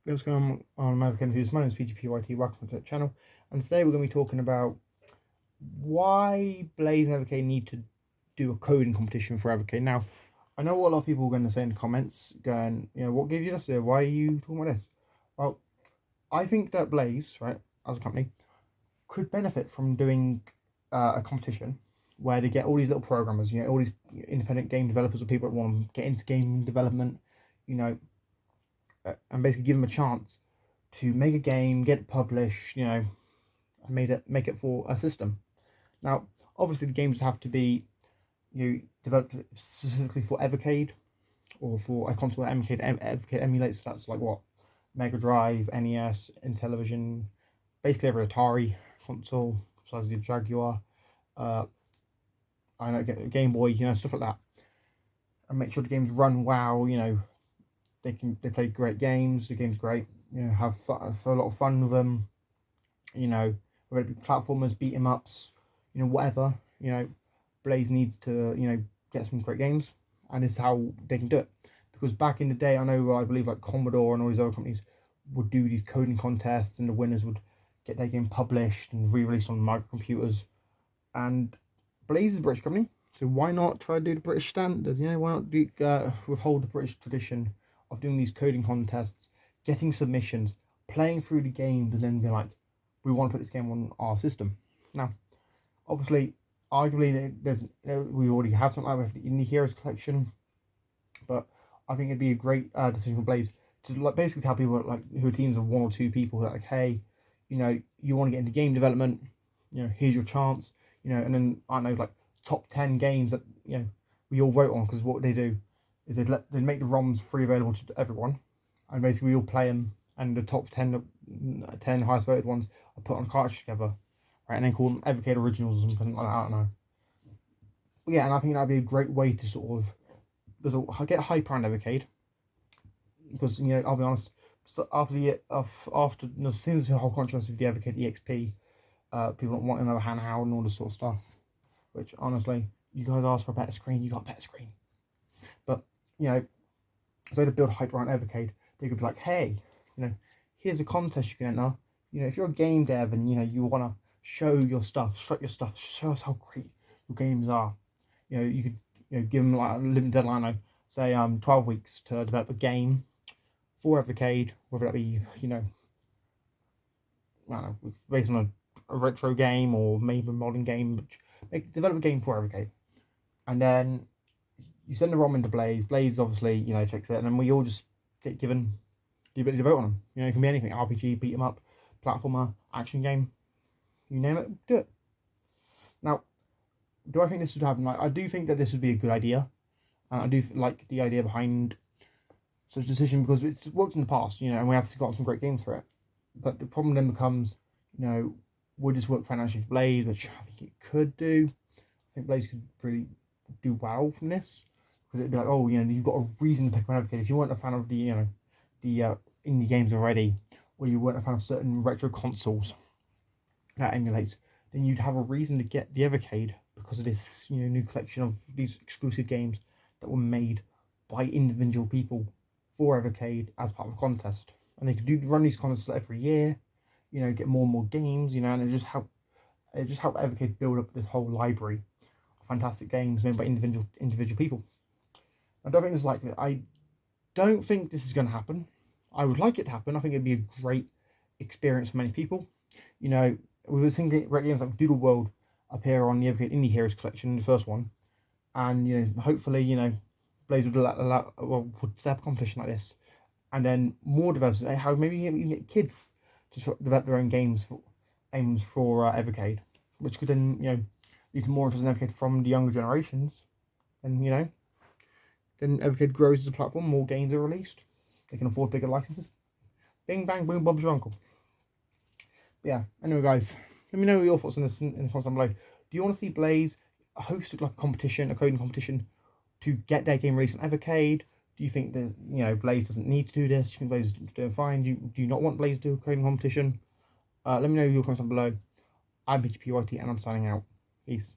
What's going on American Views? My name is PGPYT, welcome to the channel. And today we're going to be talking about why Blaze and Evercade need to do a coding competition for Evercade. Now, I know what a lot of people are going to say in the comments, going, what gives you this? Why are you talking about this? Well, I think that Blaze, right, as a company, could benefit from doing a competition where they get all these little programmers, all these independent game developers or people that want to get into game development, and basically give them a chance to make a game, get it published, and make it for a system. Now, obviously, the games have to be developed specifically for Evercade or for a console that Evercade emulates. So that's like what Mega Drive, NES, Intellivision, basically every Atari console besides the Jaguar. I know Game Boy, stuff like that, and make sure the games run wow. They play great games. The game's great. Have a lot of fun with them. Whether it be platformers, beat 'em ups, whatever. Blaze needs to get some great games, and this is how they can do it. Because back in the day, I believe like Commodore and all these other companies would do these coding contests, and the winners would get their game published and re-released on microcomputers. And Blaze is a British company, so why not try to do the British standard? Why not withhold the British tradition of doing these coding contests, getting submissions, playing through the games, and then be like, we want to put this game on our system. Now, obviously, arguably, we already have something like the Indie Heroes collection, but I think it'd be a great decision for Blaze to basically tell people who are teams of one or two people that hey, you want to get into game development, here's your chance, and then I don't know top 10 games that we all vote on, because what they do is they make the ROMs free available to everyone, and basically we all play them, and the top 10 highest voted ones are put on a cartridge together, right, and then call them Evercade Originals or something like that. I don't know. But yeah, and I think that'd be a great way to sort of get hype around Evercade, because I'll be honest. So since the whole controversy with the Evercade EXP, people don't want another handheld and all this sort of stuff. Which honestly, you guys asked for a better screen, you got a better screen. But so to build hype around Evercade, they could be like, hey, here's a contest you can enter. If you're a game dev and you want to show your stuff, strut your stuff, show us how great your games are. You could give them like a limited deadline, like say 12 weeks to develop a game for Evercade, whether that be I don't know, based on a retro game or maybe a modern game, but develop a game for Evercade, and then you send the ROM into Blaze. Blaze obviously checks it, and then we all just get given the ability to vote on them. It can be anything: RPG, beat 'em up, platformer, action game, you name it, do it. Now, do I think this would happen? I do think that this would be a good idea, and I do like the idea behind such a decision because it's worked in the past, and we have got some great games for it. But the problem then becomes, would this work financially for Blaze, which I think it could do. I think Blaze could really do well from this, because it'd be like, oh, you've got a reason to pick one Evercade. If you weren't a fan of the indie games already, or you weren't a fan of certain retro consoles that emulates, then you'd have a reason to get the Evercade because of this new collection of these exclusive games that were made by individual people for Evercade as part of a contest. And they could run these contests every year, get more and more games, and it just helped Evercade build up this whole library of fantastic games made by individual people. I don't think this is likely. I don't think this is going to happen. I would like it to happen. I think it'd be a great experience for many people. We've seen great games like Doodle World appear on the Evercade Indie Heroes collection, the first one, and hopefully Blaze would set up a competition like this, and then more developers, how maybe even get kids to develop their own games for Evercade, which could then lead to more interest in Evercade from the younger generations, and then Evercade grows as a platform, more games are released, they can afford bigger licenses. Bing bang boom, Bob's your uncle. But yeah, anyway guys, let me know your thoughts on this in the comments down below. Do you want to see Blaze host a competition, a coding competition, to get their game released on Evercade? Do you think that Blaze doesn't need to do this? Do you think Blaze is doing fine? Do you not want Blaze to do a coding competition? Let me know your comments down below. I'm PGPYT and I'm signing out. Peace.